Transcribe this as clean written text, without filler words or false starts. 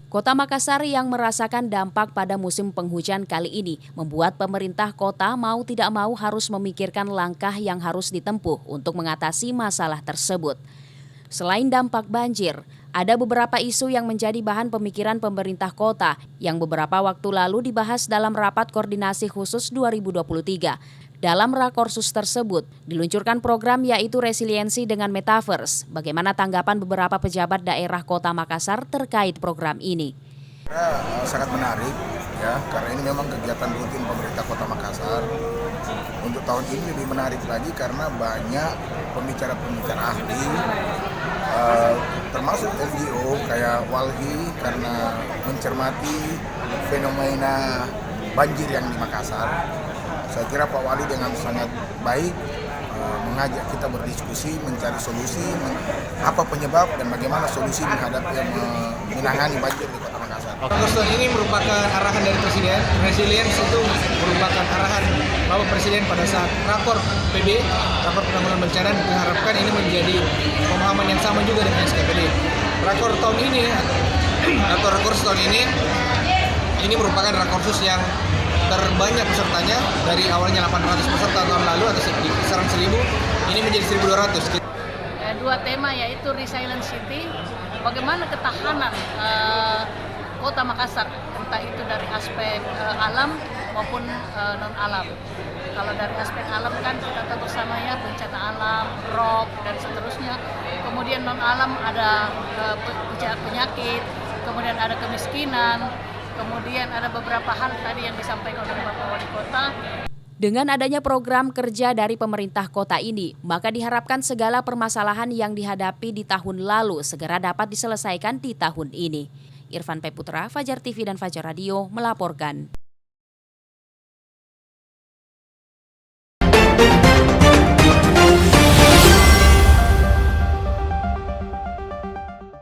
Kota Makassar yang merasakan dampak pada musim penghujan kali ini membuat pemerintah kota mau tidak mau harus memikirkan langkah yang harus ditempuh untuk mengatasi masalah tersebut. Selain dampak banjir, ada beberapa isu yang menjadi bahan pemikiran pemerintah kota yang beberapa waktu lalu dibahas dalam rapat koordinasi khusus 2023. Dalam rakorsus tersebut, diluncurkan program yaitu resiliensi dengan metaverse. Bagaimana tanggapan beberapa pejabat daerah Kota Makassar terkait program ini? Sangat menarik ya, karena ini memang kegiatan rutin pemerintah Kota Makassar. Untuk tahun ini lebih menarik lagi karena banyak pembicara-pembicara ahli, termasuk NGO kayak Walhi, karena mencermati fenomena banjir yang di Makassar. Saya kira Pak Wali dengan sangat baik mengajak kita berdiskusi, mencari solusi, apa penyebab dan bagaimana solusi menangani banjir di Kota Makassar. Rakorsus ini merupakan arahan dari Presiden. Resilience itu merupakan arahan Bapak Presiden pada saat rakor PB, rakor penanggulangan bencana, diharapkan ini menjadi pemahaman yang sama juga dengan SKPD. Rakor tahun ini, atau rakorsus tahun ini merupakan rakorsus yang terbanyak pesertanya. Dari awalnya 800 peserta tahun lalu atau di kisaran 1000, ini menjadi 1200. Dua tema yaitu Resilient City, bagaimana ketahanan Kota Makassar, entah itu dari aspek alam maupun non-alam. Kalau dari aspek alam kan kita tahu bersama ya, bencana alam, rob, dan seterusnya. Kemudian non-alam ada penyakit, kemudian ada kemiskinan, kemudian ada beberapa hal tadi yang disampaikan oleh Bapak Wali Kota. Dengan adanya program kerja dari pemerintah kota ini, maka diharapkan segala permasalahan yang dihadapi di tahun lalu segera dapat diselesaikan di tahun ini. Irfan P. Putra, Fajar TV dan Fajar Radio melaporkan.